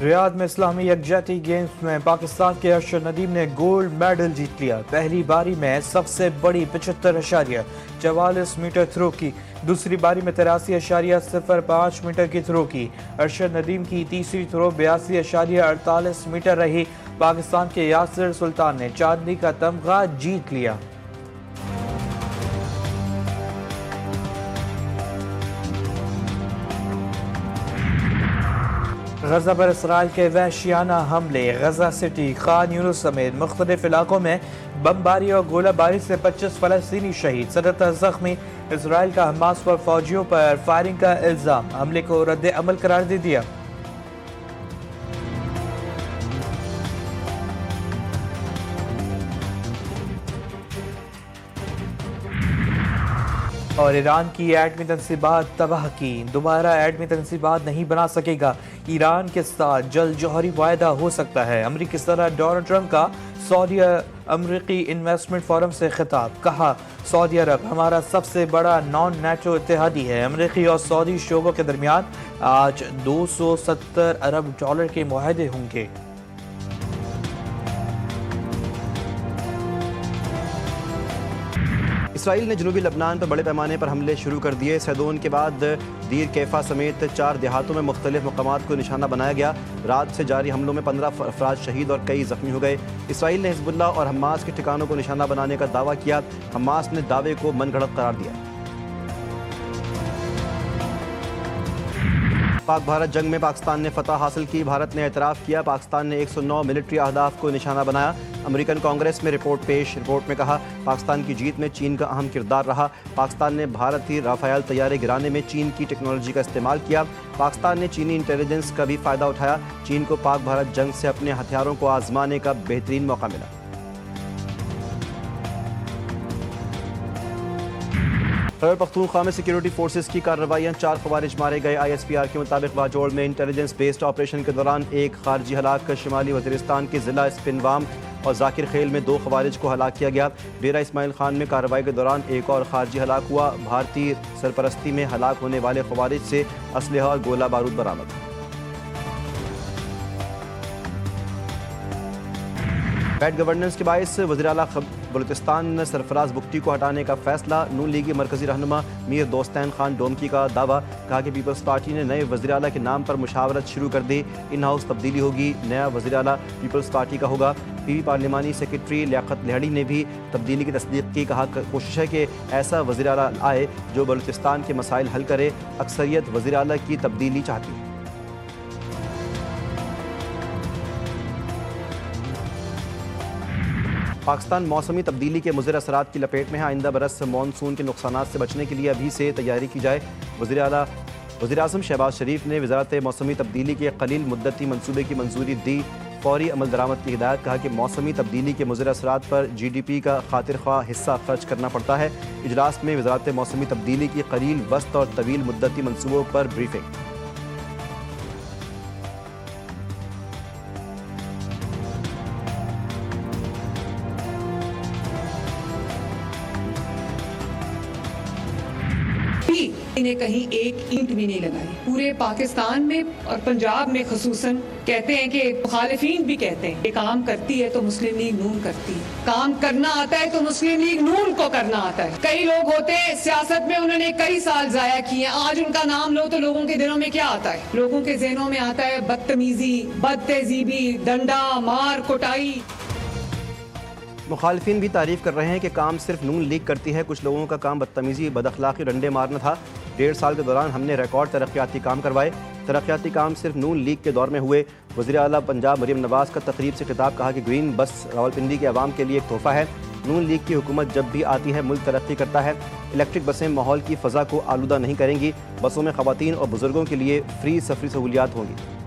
ریاض میں اسلامی یکجہتی گیمز میں پاکستان کے ارشد ندیم نے گولڈ میڈل جیت لیا۔ پہلی باری میں سب سے بڑی 75.44 میٹر تھرو کی، دوسری باری میں 83.05 میٹر کی تھرو کی۔ ارشد ندیم کی تیسری تھرو 82.48 میٹر رہی۔ پاکستان کے یاسر سلطان نے چاندی کا تمغہ جیت لیا۔ غزہ پر اسرائیل کے وحشیانہ حملے، غزہ سٹی، خان یونس سمیت مختلف علاقوں میں بمباری اور گولہ باری سے 25 فلسطینی شہید، 77 زخمی۔ اسرائیل کا حماس پر فوجیوں پر فائرنگ کا الزام، حملے کو رد عمل قرار دے دیا۔ اور ایران کی ایٹمی تنصیبات تباہ کی، دوبارہ ایٹمی تنصیبات نہیں بنا سکے گا۔ ایران کے ساتھ جلد جوہری معاہدہ ہو سکتا ہے۔ امریکی صدر ڈونلڈ ٹرمپ کا سعودی امریکی انویسٹمنٹ فورم سے خطاب، کہا سعودی عرب ہمارا سب سے بڑا نان نیٹو اتحادی ہے۔ امریکی اور سعودی شعبوں کے درمیان آج $270 ارب کے معاہدے ہوں گے۔ اسرائیل نے جنوبی لبنان پر بڑے پیمانے پر حملے شروع کر دیے۔ سیدون کے بعد دیر کیفا سمیت 4 دیہاتوں میں مختلف مقامات کو نشانہ بنایا گیا۔ رات سے جاری حملوں میں 15 افراد شہید اور کئی زخمی ہو گئے۔ اسرائیل نے حزب اللہ اور حماس کے ٹھکانوں کو نشانہ بنانے کا دعویٰ کیا۔ حماس نے دعوے کو من گھڑت قرار دیا۔ پاک بھارت جنگ میں پاکستان نے فتح حاصل کی، بھارت نے اعتراف کیا، پاکستان نے 109 ملٹری اہداف کو نشانہ بنایا۔ امریکن کانگریس میں رپورٹ میں کہا پاکستان کی جیت میں چین کا اہم کردار رہا۔ پاکستان نے بھارتی رافیل طیارے گرانے میں چین کی ٹیکنالوجی کا استعمال کیا۔ پاکستان نے چینی انٹیلیجنس کا بھی فائدہ اٹھایا۔ چین کو پاک بھارت جنگ سے اپنے ہتھیاروں کو آزمانے کا بہترین موقع ملا۔ خیبر پختونخوا میں سیکیورٹی فورسز کی کارروائیاں، 4 خوارج مارے گئے۔ ISPR کے مطابق باجوڑ میں انٹیلیجنس بیسڈ آپریشن کے دوران ایک خارجی ہلاک، شمالی وزیرستان کے ضلع اسپنوام اور ذاکر خیل میں 2 خوارج کو ہلاک کیا گیا۔ ڈیرہ اسماعیل خان میں کارروائی کے دوران ایک اور خارجی ہلاک ہوا۔ بھارتی سرپرستی میں ہلاک ہونے والے خوارج سے اسلحہ اور گولہ بارود برآمد۔ بیڈ گورننس کے باعث وزیراعلیٰ بلوچستان سرفراز بگٹی کو ہٹانے کا فیصلہ، نون لیگی مرکزی رہنما میر دوستین خان ڈومکی کا دعویٰ، کہا کہ پیپلز پارٹی نے نئے وزیراعلیٰ کے نام پر مشاورت شروع کر دی، ان ہاؤس تبدیلی ہوگی، نیا وزیراعلیٰ پیپلز پارٹی کا ہوگا۔ PV پارلیمانی سیکرٹری لیاقت لہڑی نے بھی تبدیلی کی تصدیق کی، کہا کوشش ہے کہ ایسا وزیراعلیٰ آئے جو بلوچستان کے مسائل حل کرے، اکثریت وزیراعلیٰ کی تبدیلی چاہتی ہے۔ پاکستان موسمی تبدیلی کے مضر اثرات کی لپیٹ میں ہے، آئندہ برس مانسون کے نقصانات سے بچنے کے لیے ابھی سے تیاری کی جائے۔ وزیر اعظم شہباز شریف نے وزارت موسمی تبدیلی کے قلیل مدتی منصوبے کی منظوری دی، فوری عمل درآمد کی ہدایت، کہا کہ موسمی تبدیلی کے مضر اثرات پر GDP کا خاطر خواہ حصہ خرچ کرنا پڑتا ہے۔ اجلاس میں وزارت موسمی تبدیلی کی قلیل، وسط اور طویل مدتی منصوبوں پر بریفنگ۔ انہیں کہیں ایک اینٹ بھی نہیں لگائی، پورے پاکستان میں اور پنجاب میں خصوصاً کہتے ہیں کہ مخالفین بھی کہتے ہیں کہ کام کرتی ہے تو مسلم لیگ نون کرتی ہے، کام کرنا آتا ہے تو مسلم لیگ نون کو کرنا آتا ہے۔ کئی لوگ ہوتے ہیں سیاست میں انہوں نے کئی سال ضائع کیے، آج ان کا نام لو تو لوگوں کے دلوں میں کیا آتا ہے؟ لوگوں کے ذہنوں میں آتا ہے بدتمیزی، بد تہذیبی، ڈنڈا مار کٹائی۔ مخالفین بھی تعریف کر رہے ہیں کہ کام صرف نون لیگ کرتی ہے، کچھ لوگوں کا کام بدتمیزی، بد اخلاقی، ڈنڈے مارنا تھا۔ 1.5 سال کے دوران ہم نے ریکارڈ ترقیاتی کام کروائے، ترقیاتی کام صرف نون لیگ کے دور میں ہوئے۔ وزیر اعلیٰ پنجاب مریم نواز کا تقریب سے خطاب، کہا کہ گرین بس راولپنڈی کے عوام کے لیے ایک تحفہ ہے، نون لیگ کی حکومت جب بھی آتی ہے ملک ترقی کرتا ہے۔ الیکٹرک بسیں ماحول کی فضا کو آلودہ نہیں کریں گی، بسوں میں خواتین اور بزرگوں کے لیے فری سفری سہولیات ہوں گی۔